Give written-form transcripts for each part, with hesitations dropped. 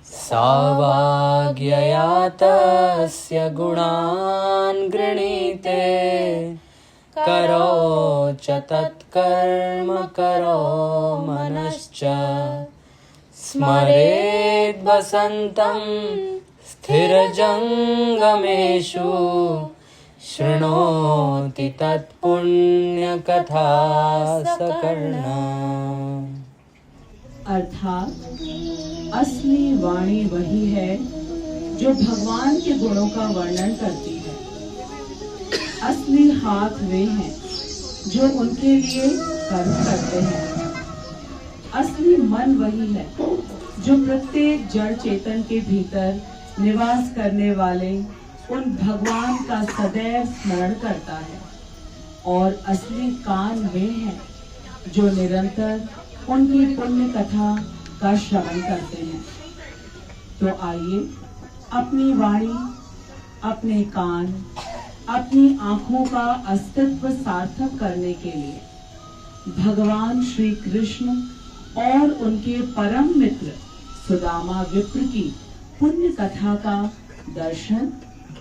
सौभाग्यया तस्य गुणान् गृणीते करो च तत्कर्म करो मनश्च स्मरेद् वसन्तं स्थिरजङ्गमेषु शृणोति तत्पुण्यकथा सकर्णा। अर्थात असली वाणी वही है जो भगवान के गुणों का वर्णन करती है। असली हाथ वे हैं जो उनके लिए कर्म करते हैं। असली मन वही है जो प्रत्येक जड़ चेतन के भीतर निवास करने वाले उन भगवान का सदैव स्मरण करता है। और असली कान वे हैं जो निरंतर उनकी पुण्य कथा का श्रवण करते हैं। तो आइए अपनी वाणी, अपने कान, अपनी आंखों का अस्तित्व सार्थक करने के लिए भगवान श्री कृष्ण और उनके परम मित्र सुदामा विप्र की पुण्य कथा का दर्शन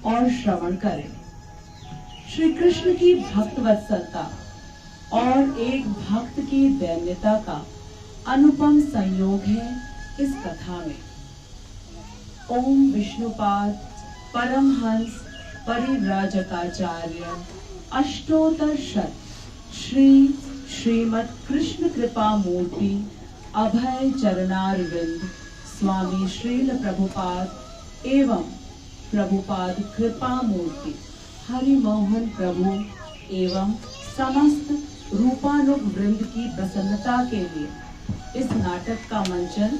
और श्रवण करें। श्री कृष्ण की भक्त वत्सलता और एक भक्त की दैन्यता का अनुपम संयोग है इस कथा में। ओम विष्णुपाद परमहंस परिव्राजकाचार्य अष्टोत्तर शत श्रीमद कृष्ण कृपा मूर्ति अभय चरणारविंद स्वामी श्रील प्रभुपाद एवं प्रभुपाद कृपा मूर्ति हरि मोहन प्रभु एवं समस्त रूपानुग वृंद की प्रसन्नता के लिए इस नाटक का मंचन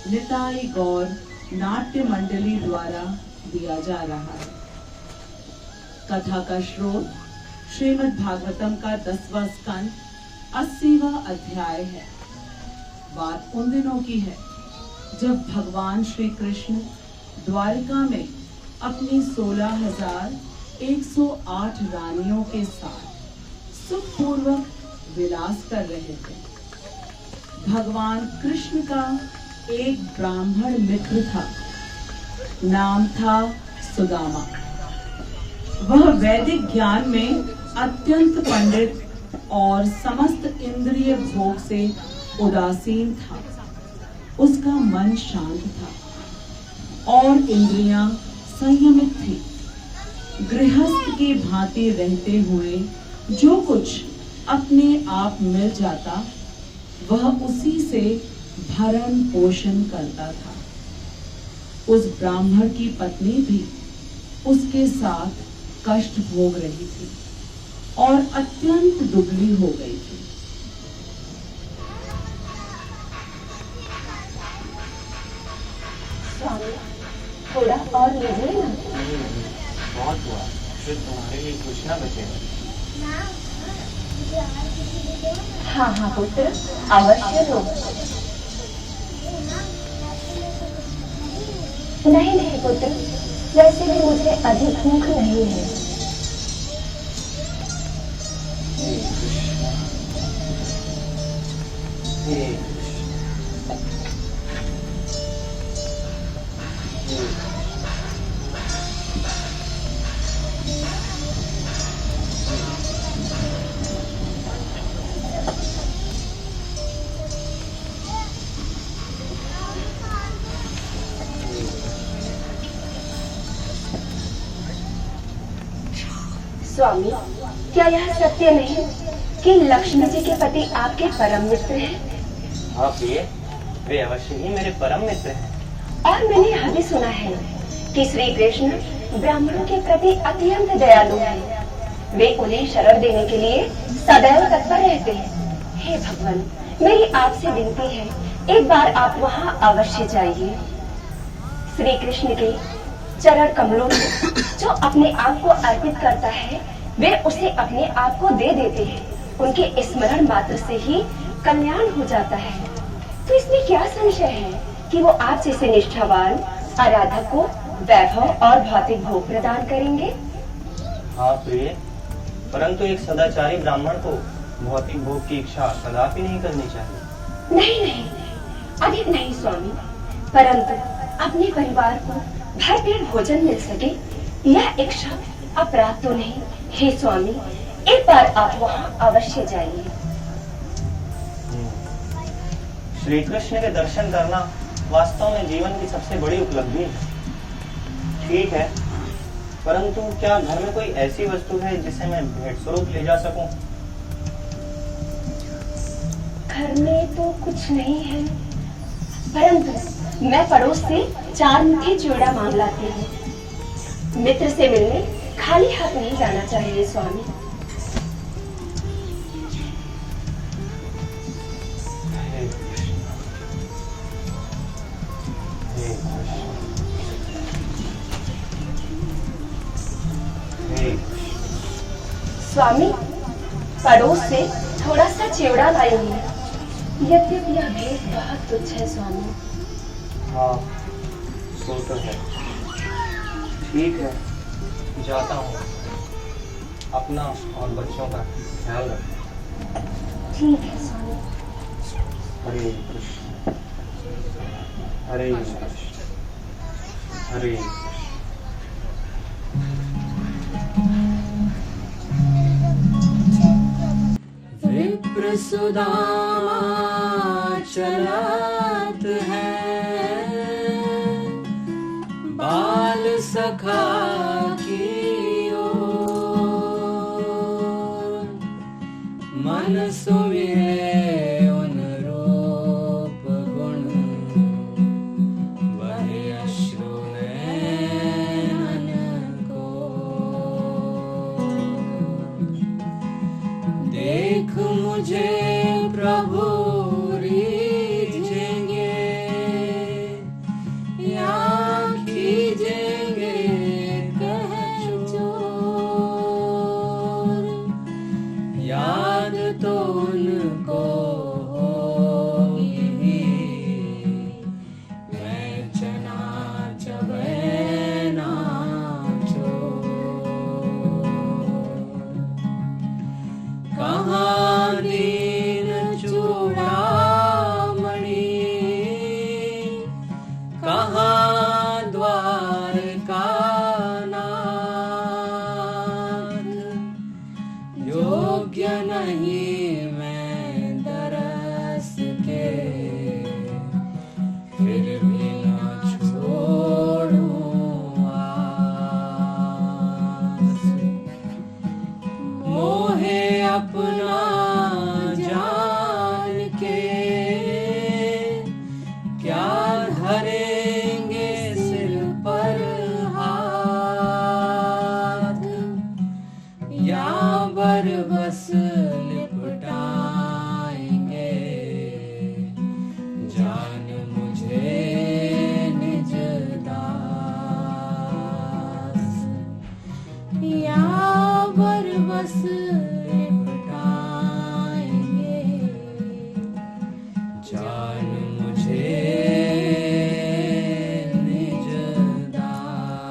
निताई गौर नाट्य मंडली द्वारा दिया जा रहा है। कथा का स्रोत श्रीमद् भागवतम का 10वां स्कंद 80वां अध्याय है। बात उन दिनों की है जब भगवान श्री कृष्ण द्वारिका में अपनी 16,108 रानियों के साथ सुखपूर्वक विलास कर रहे थे। भगवान कृष्ण का एक ब्राह्मण मित्र था, नाम था सुदामा। वह वैदिक ज्ञान में अत्यंत पंडित और समस्त इंद्रिय भोग से उदासीन था। उसका मन शांत था और इंद्रियां संयमित थी। गृहस्थ की भांति रहते हुए जो कुछ अपने आप मिल जाता वह उसी से भरण पोषण करता था। उस ब्राह्मण की पत्नी भी उसके साथ कष्ट भोग रही थी और अत्यंत दुबली हो गई थी। स्वामी, थोड़ा और लीजिए ना। बहुत हुआ, फिर तुम्हारे लिए कुछ ना बचेगा। हाँ हाँ पुत्र, अवश्य लो। नहीं नहीं पुत्र, वैसे भी मुझे अधिक भूख नहीं है। स्वामी, क्या यह सत्य नहीं कि लक्ष्मी जी के पति आपके परम मित्र हैं? हाँ प्रिय, वे अवश्य ही मेरे परम मित्र हैं। और मैंने यह भी सुना है कि श्री कृष्ण ब्राह्मणों के प्रति अत्यंत दयालु हैं। वे उन्हें शरण देने के लिए सदैव तत्पर रहते हैं। हे भगवान, मेरी आपसे विनती है, एक बार आप वहाँ अवश्य जाइए। श्री कृष्ण के चरण कमलों में जो अपने आप को अर्पित करता है वे उसे अपने आप को दे देते हैं। उनके स्मरण मात्र से ही कल्याण हो जाता है। तो इसमें क्या संशय है कि वो आप जैसे निष्ठावान आराधक को वैभव और भौतिक भोग प्रदान करेंगे। हाँ प्रिय, परंतु एक सदाचारी ब्राह्मण को भौतिक भोग की इच्छा कदापि नहीं करनी चाहिए। नहीं नहीं, अधिक नहीं स्वामी, परंतु अपने परिवार को भरपेट भोजन मिल सके, यह इच्छा अपराध तो नहीं। हे स्वामी, एक बार आप वहाँ अवश्य जाइए। श्री कृष्ण के दर्शन करना वास्तव में जीवन की सबसे बड़ी उपलब्धि है। ठीक है, परंतु क्या घर में कोई ऐसी वस्तु है जिसे मैं भेंट स्वरूप ले जा सकूं? घर में तो कुछ नहीं है, परंतु मैं पड़ोस से 4 मुट्ठी चिवड़ा मांग लाती हूँ। मित्र से मिलने खाली हाथ नहीं जाना चाहिए स्वामी। स्वामी, पड़ोस से थोड़ा सा चिवड़ा लाई हूँ, यद्यपि यह भेंट बहुत तुच्छ है स्वामी। हाँ, सो तो है। ठीक है, जाता हूँ। अपना और बच्चों का ख्याल रखना। ठीक है स्वामी। हरे कृष्ण हरे कृष्ण हरे कृष्ण। विप्र सुदामा चलत है, बाल सखा की ओर। मन सुमिरे उन रूप गुण, बहे अश्रु नयन को। देख मुझे प्रभु रीझेंगे, या खींचेंगे कह चोर। याद तो उनको होगी, मैं चना चबे नाचोर। कहाँ दीन चूड़ामणि, कहाँ द्वारका नाथ। योग्य नहीं मैं दरस के, फिर भी न छोड़ूं आस। मोहे अपना जान के, क्या धरेंगे सिर पर हाथ। या बरबस लिपटाएंगे जान मुझे निज दास। या बरबस लिपटाएंगे जान मुझे निज दास।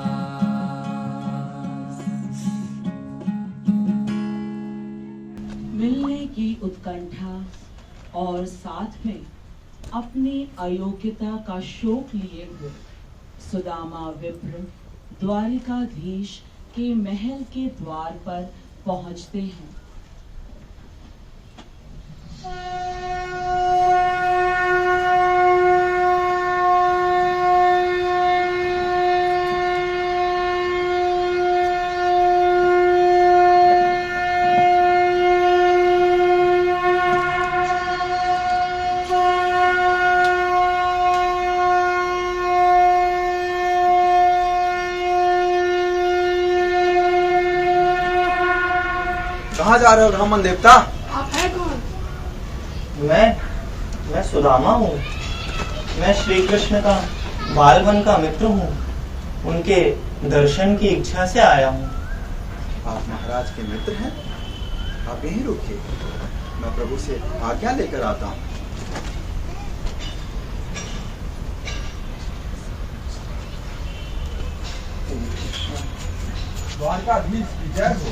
मिलने की उत्कंठा और साथ में अपनी अयोग्यता का शोक लिए हुए सुदामा विप्र द्वारिकाधीश के महल के द्वार पर पहुंचते हैं। कहाँ जा रहे हो ब्राह्मण देवता? आप है कौन? मैं सुदामा हूँ। मैं श्री कृष्ण का बालवन का मित्र हूँ। उनके दर्शन की इच्छा से आया हूँ। आप महाराज के मित्र हैं? आप यहीं रुकिए, मैं प्रभु से आज्ञा लेकर आता हूँ। द्वारकाधीश की जय हो।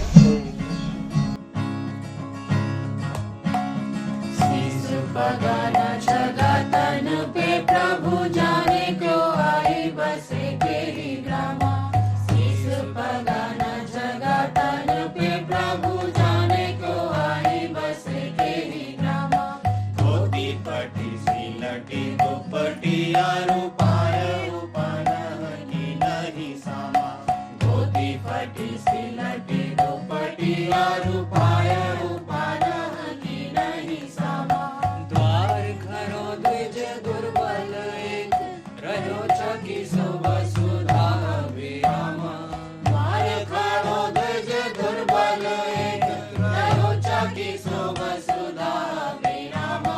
शीश बगाना छगा तन पे, प्रभु जाने क्यों आई बसे के ही ग्रामा, शीस पगा न जगा तन पे प्रभु जाने को आई बसे के ही ग्रामा। धोती पटी सिलटी दुपटी रूपाय उपन की नहीं सामा, धोती पटी सिलटी दुपटी रूपाय उपन की नहीं सामा। द्वार खरो द्विज दुर्बल एक, रहो चकी सो वसुधा विरामा। द्वार खरो द्विज दुर्बल एक, रहो चकी सो वसुधा विरामा।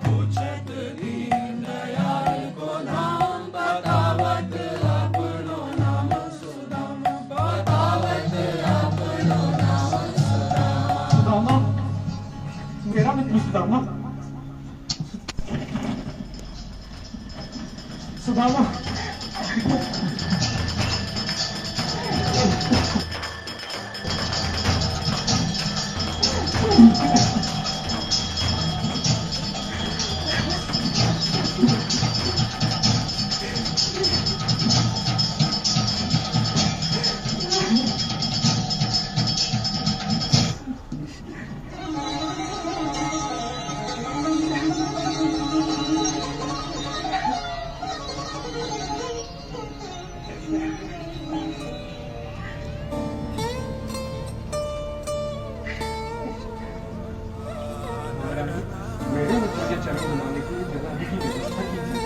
पूछत दीन दयाल को धाम, बतावत अपनो नाम सुदाम, बतावत अपनो नाम सुदाम। सुदामा, मेरा मित्र सुदामा, सुदामा, मेरे मित्र के चरण बनाने के लिए जगह की व्यवस्था कीजिए।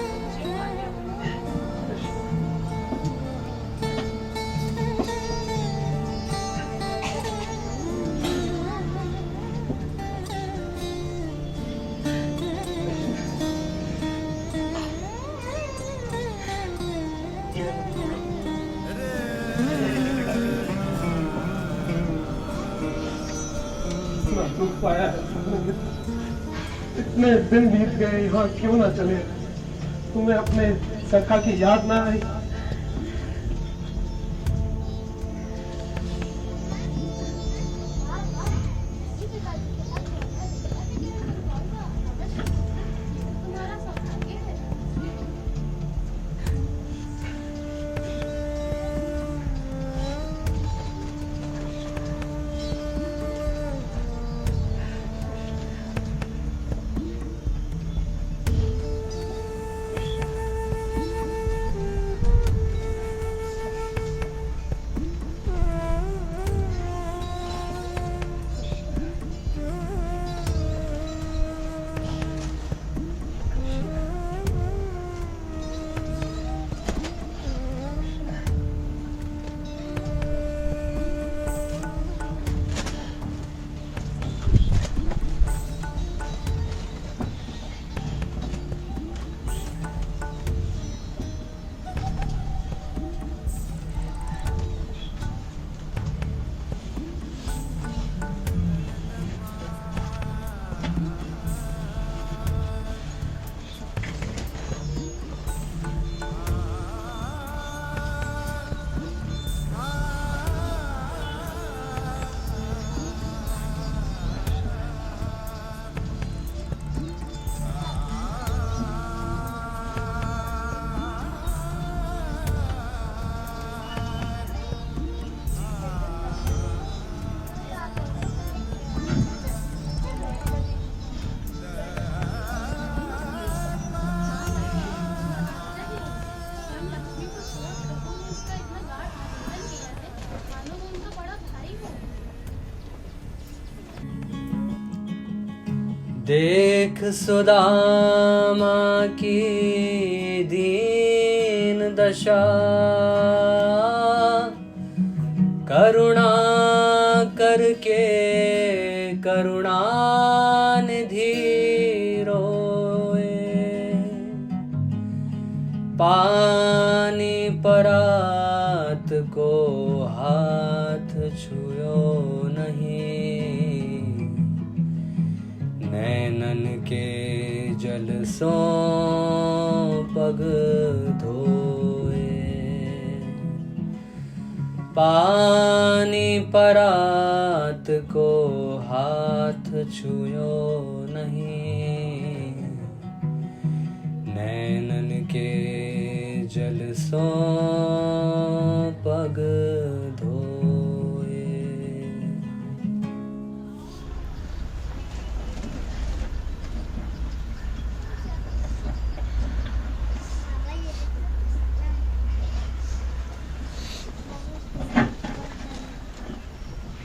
इतना दुख पाया है तुमने मित्र, इतने दिन बीत गए, यहाँ क्यों ना चले? तुम्हें अपने सखा की याद ना आई? देख सुदामा की दीन दशा, करुणा करके करुणानिधि रोए। पानी परात को हाथ छुयो नहीं, नैनन के जल सो पग धोए। पानी परात को हाथ छुयो नहीं, नैनन के जल सो पग धोए।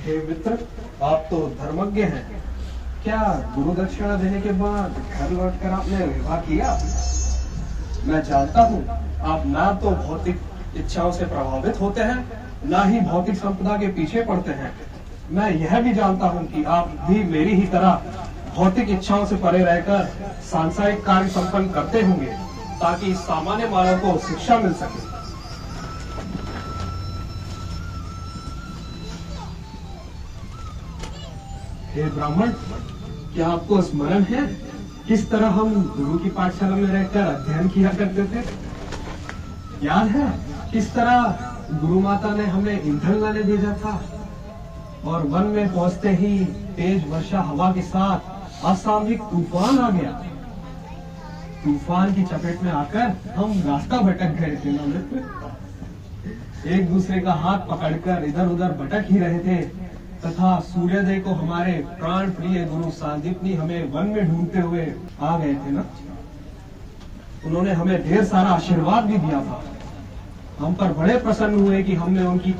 हे मित्र, आप तो धर्मज्ञ हैं। क्या गुरु दक्षिणा देने के बाद घर लौटकर आपने विवाह किया? मैं जानता हूँ आप ना तो भौतिक इच्छाओं से प्रभावित होते हैं, ना ही भौतिक संपदा के पीछे पड़ते हैं। मैं यह भी जानता हूँ कि आप भी मेरी ही तरह भौतिक इच्छाओं से परे रहकर सांसारिक कार्य संपन्न करते होंगे, ताकि सामान्य मानव को शिक्षा मिल सके। हे ब्राह्मण, क्या आपको स्मरण है किस तरह हम गुरु की पाठशाला में रहकर अध्ययन किया करते थे? याद है किस तरह गुरु माता ने हमें ईंधन लाने भेजा था और वन में पहुंचते ही तेज वर्षा हवा के साथ असामयिक तूफान आ गया। तूफान की चपेट में आकर हम रास्ता भटक गए थे ना मित्र। एक दूसरे का हाथ पकड़कर इधर उधर भटक ही रहे थे तथा सूर्योदय को हमारे प्राण प्रिय गुरु सांदीपनी हमें वन में ढूंढते हुए आ गए थे ना। उन्होंने हमें ढेर सारा आशीर्वाद भी दिया था। हम पर बड़े प्रसन्न हुए कि हमने उनकी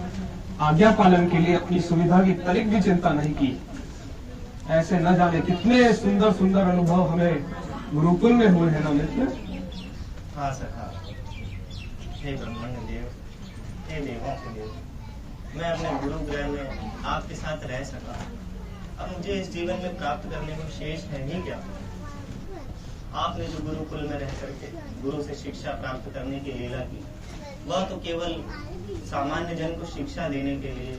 आज्ञा पालन के लिए अपनी सुविधा की तनिक भी चिंता नहीं की। ऐसे न जाने कितने सुंदर सुंदर अनुभव हमें गुरुकुल में हुए हैं ना मित्र। हाँ सखा, हे ब्रह्मण्य देव, हे देवों के देव, मैं अपने गुरु गृह में आपके साथ रह सका। अब मुझे इस जीवन में प्राप्त करने को शेष है ही क्या? आपने जो गुरुकुल में रह करके गुरु से शिक्षा प्राप्त करने की लीला की, वह तो केवल सामान्य जन को शिक्षा देने के लिए,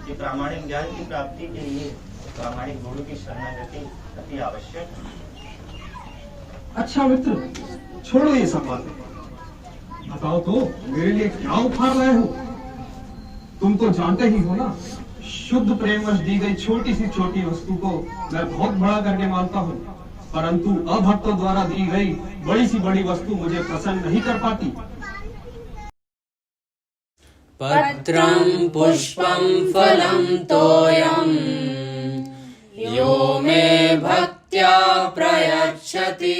कि प्रामाणिक ज्ञान की प्राप्ति के लिए प्रामाणिक गुरु की शरणागति अति आवश्यक है। अच्छा मित्र, छोड़ो ये सब बातें। बताओ तो मेरे लिए क्या उपहार लाए हो? तुम तो जानते ही हो ना, शुद्ध प्रेमवश दी गई छोटी सी छोटी वस्तु को मैं बहुत बड़ा करके मानता हूँ, परंतु अभक्तों द्वारा दी गई बड़ी सी बड़ी वस्तु मुझे प्रसन्न नहीं कर पाती। पत्रं पुष्पं फलं तोयं यो मे भक्त्या प्रयच्छति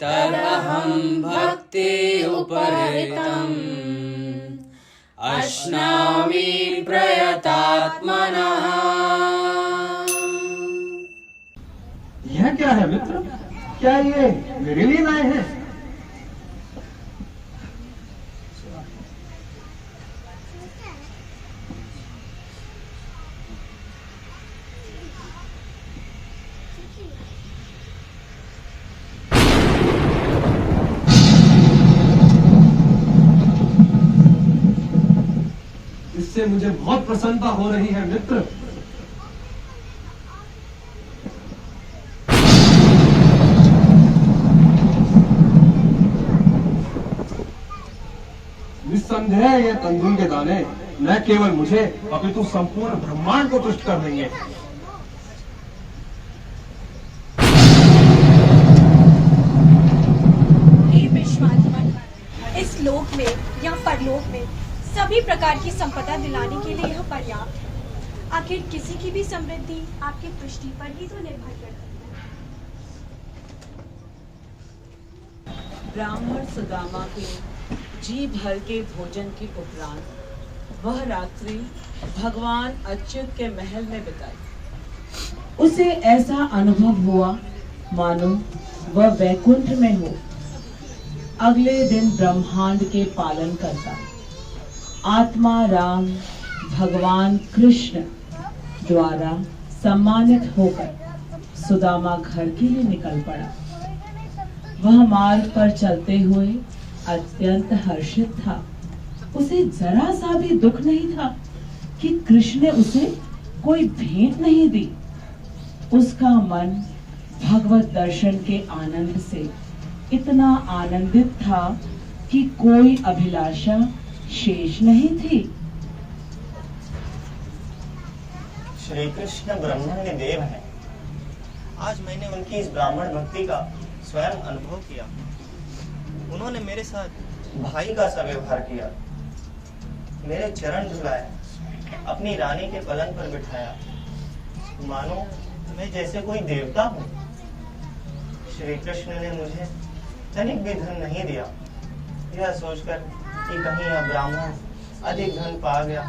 तदहं भक्ति उपहृतम् अश्नामि प्रयतात्मनः। यह क्या है मित्र? क्या ये मेरे लिए लाए हैं? इससे मुझे बहुत प्रसन्नता हो रही है मित्र। निस्संदेह ये तंदूर के दाने न केवल मुझे अपितु संपूर्ण ब्रह्मांड को तुष्ट कर देंगे। हे विश्वात्मन, इस लोक में या परलोक में सभी प्रकार की संपदा दिलाने के लिए यह पर्याप्त है। आखिर किसी की भी समृद्धि आपकी तुष्टि पर ही तो निर्भर करती है। ब्राह्मण सुदामा के जी भर के भोजन के उपरांत वह रात्रि भगवान अच्युत के महल में बिताई। उसे ऐसा अनुभव हुआ मानो वह वैकुंठ में हो। अगले दिन ब्रह्मांड के पालन करता आत्मा राम भगवान कृष्ण द्वारा सम्मानित होकर सुदामा घर के लिए निकल पड़ा। वह मार्ग पर चलते हुए अत्यंत हर्षित था। उसे जरा सा भी दुख नहीं था कि कृष्ण ने उसे कोई भेंट नहीं दी। उसका मन भगवत दर्शन के आनंद से इतना आनंदित था कि कोई अभिलाषा शेष नहीं थी। श्री कृष्ण ब्रह्मण्य देव हैं। आज मैंने उनकी इस ब्राह्मण भक्ति का स्वयं अनुभव किया। उन्होंने मेरे साथ भाई का सा व्यवहार किया, मेरे चरण झुलाए, अपनी रानी के पलंग पर बिठाया, मानो मैं जैसे कोई देवता हूँ। श्री कृष्ण ने मुझे तनिक भी धन नहीं दिया, यह सोचकर कि कहीं यह ब्राह्मण अधिक धन पा गया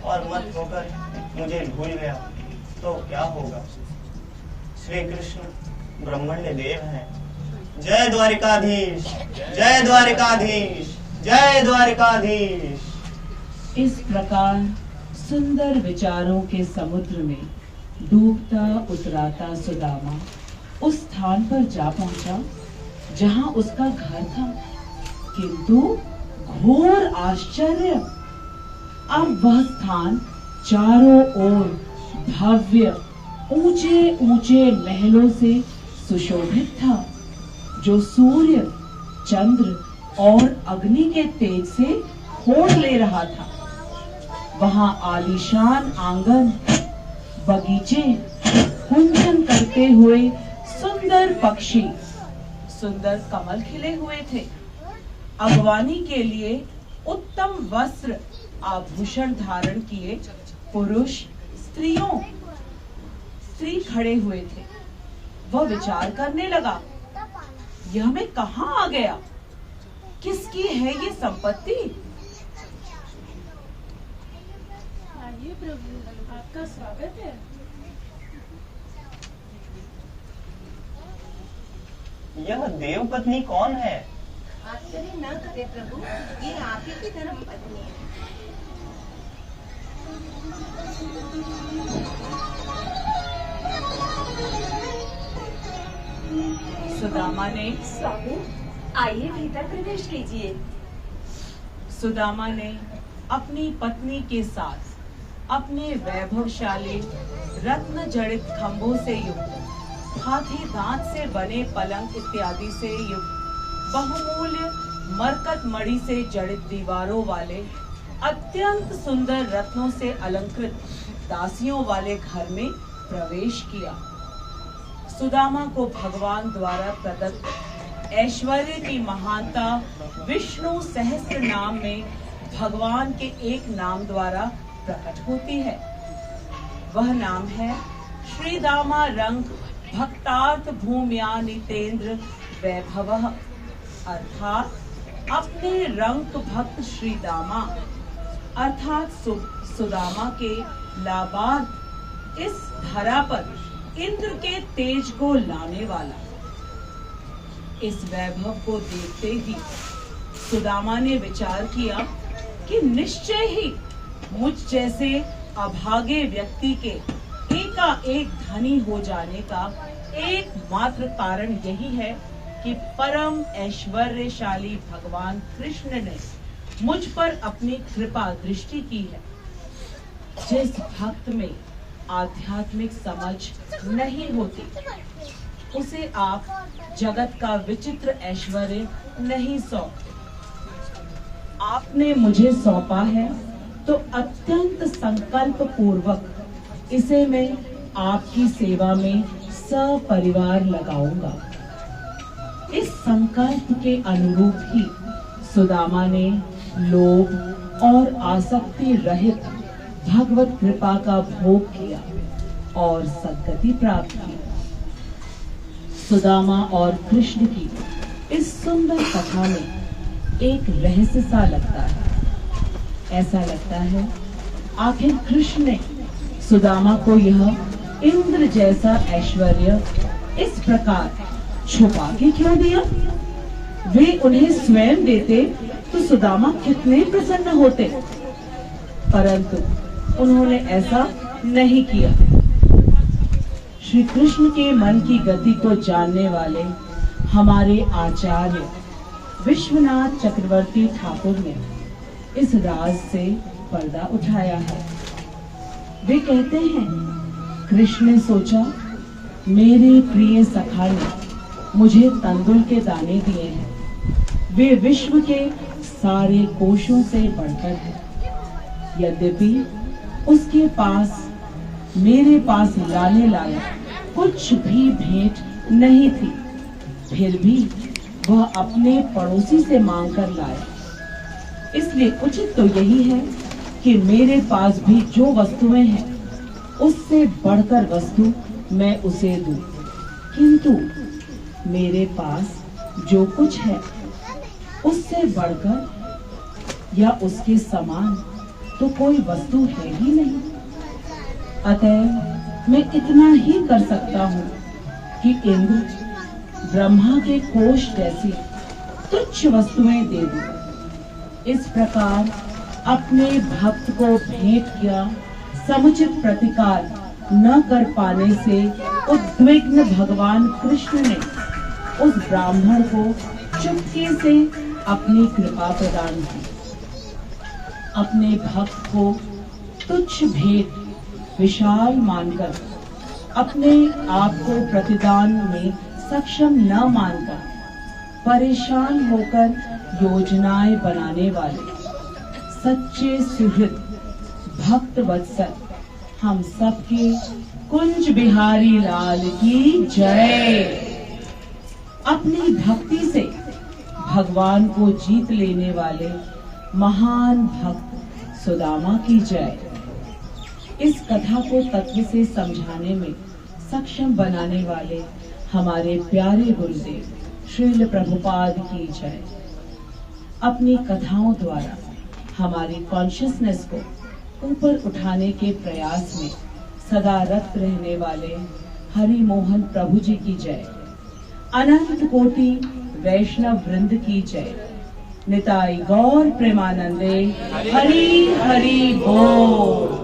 और मत होकर मुझे भूल गया तो क्या होगा। श्री कृष्ण ब्रह्मण्य देव हैं। जय द्वारिकाधीश, जय द्वारिकाधीश, जय द्वारिकाधीश। इस प्रकार सुंदर विचारों के समुद्र में डूबता उतराता सुदामा उस स्थान पर जा पहुंचा जहां उसका घर था, किंतु घोर आश्चर्य, अब वह स्थान चारों ओर भव्य ऊंचे ऊंचे महलों से सुशोभित था, जो सूर्य, चंद्र और अग्नि के तेज से होड़ ले रहा था। वहां आलीशान आंगन, बगीचे, गुंजन करते हुए सुंदर पक्षी, सुंदर कमल खिले हुए थे। अगवानी के लिए उत्तम वस्त्र आभूषण धारण किए पुरुष स्त्री खड़े हुए थे। वह विचार करने लगा, यह मैं कहां आ गया? किसकी है ये संपत्ति? आइए प्रभु, आपका स्वागत है। यह देव पत्नी कौन है? आश्चर्य न करे प्रभु, ये आप ही की धर्म पत्नी है। सुदामा ने स्वामी, आइए भीतर प्रवेश कीजिए। सुदामा ने अपनी पत्नी के साथ अपने वैभवशाली रत्न जड़ित खंभों से युक्त, हाथी दांत से बने पलंग इत्यादि से युक्त, बहुमूल्य मरकत मणि से जड़ित दीवारों वाले, अत्यंत सुंदर रत्नों से अलंकृत दासियों वाले घर में प्रवेश किया। सुदामा को भगवान द्वारा प्रदत्त ऐश्वर्य की महानता विष्णु सहस्त्र नाम में भगवान के एक नाम द्वारा प्रकट होती है। वह नाम है श्रीदामा रंग भक्तार्थ भूम्या नितेंद्र वैभवः, अर्थात अपने रंग भक्त श्रीदामा अर्थात सुदामा के लाभार्थ इस धरा पर इंद्र के तेज को लाने वाला। इस वैभव को देखते ही सुदामा ने विचार किया कि निश्चय ही मुझ जैसे अभागे व्यक्ति के एकाएक धनी हो जाने का एकमात्र कारण यही है कि परम ऐश्वर्यशाली भगवान कृष्ण ने मुझ पर अपनी कृपा दृष्टि की है। जिस भक्त में आध्यात्मिक समझ नहीं होती, उसे आप जगत का विचित्र ऐश्वर्य नहीं सौंपते। आपने मुझे सौंपा है तो अत्यंत संकल्प पूर्वक इसे मैं आपकी सेवा में सपरिवार लगाऊंगा। इस संकल्प के अनुरूप ही सुदामा ने लोभ और आसक्ति रहित भगवत कृपा का भोग किया और सद्गति प्राप्त की। सुदामा और कृष्ण की इस सुंदर कथा में एक रहस्य सा लगता है। ऐसा लगता है आखिर कृष्ण ने सुदामा को यह इंद्र जैसा ऐश्वर्य इस प्रकार छुपा के क्यों दिया? वे उन्हें स्वयं देते तो सुदामा कितने प्रसन्न होते, परंतु उन्होंने ऐसा नहीं किया। श्री कृष्ण के मन की गति को जानने वाले हमारे आचार्य विश्वनाथ चक्रवर्ती ठाकुर ने इस राज से पर्दा उठाया है। वे कहते हैं, कृष्ण ने सोचा मेरे प्रिय सखा ने मुझे तंदुल के दाने दिए हैं, वे विश्व के सारे कोशों से बढ़कर हैं। यद्यपि उसके पास मेरे पास लाने लायक कुछ भी भेंट नहीं थी, फिर भी वह अपने पड़ोसी से मांग कर लाए। इसलिए उचित तो यही है कि मेरे पास भी जो वस्तुएं हैं उससे बढ़कर वस्तु मैं उसे दूं। किंतु मेरे पास जो कुछ है उससे बढ़कर या उसके समान तो कोई वस्तु है ही नहीं। अतः मैं इतना ही कर सकता हूँ कि इंद्र ब्रह्मा के कोष जैसी तुच्छ वस्तुएं दे दूं। इस प्रकार अपने भक्त को भेंट किया समुचित प्रतिकार न कर पाने से उद्विग्न भगवान कृष्ण ने उस ब्राह्मण को चुपके से अपनी कृपा प्रदान की। अपने भक्त को तुच्छ भेंट विशाल मानकर, अपने आप को प्रतिदान में सक्षम न मानकर, परेशान होकर योजनाएं बनाने वाले सच्चे सुहृद भक्त वत्सल हम सबके कुंज बिहारी लाल की जय। अपनी भक्ति से भगवान को जीत लेने वाले महान भक्त सुदामा की जय। इस कथा को तत्व से समझाने में सक्षम बनाने वाले हमारे प्यारे गुरुदेव श्रील प्रभुपाद की जय। अपनी कथाओं द्वारा हमारी कॉन्शियसनेस को ऊपर उठाने के प्रयास में सदा रत रहने वाले हरि मोहन प्रभु जी की जय। अनंत कोटि वैष्णव वृंद की जय। निताई गौर प्रेमानंदे हरि हरि बोल।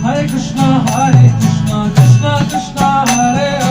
Hare Krishna, Krishna Krishna, Hare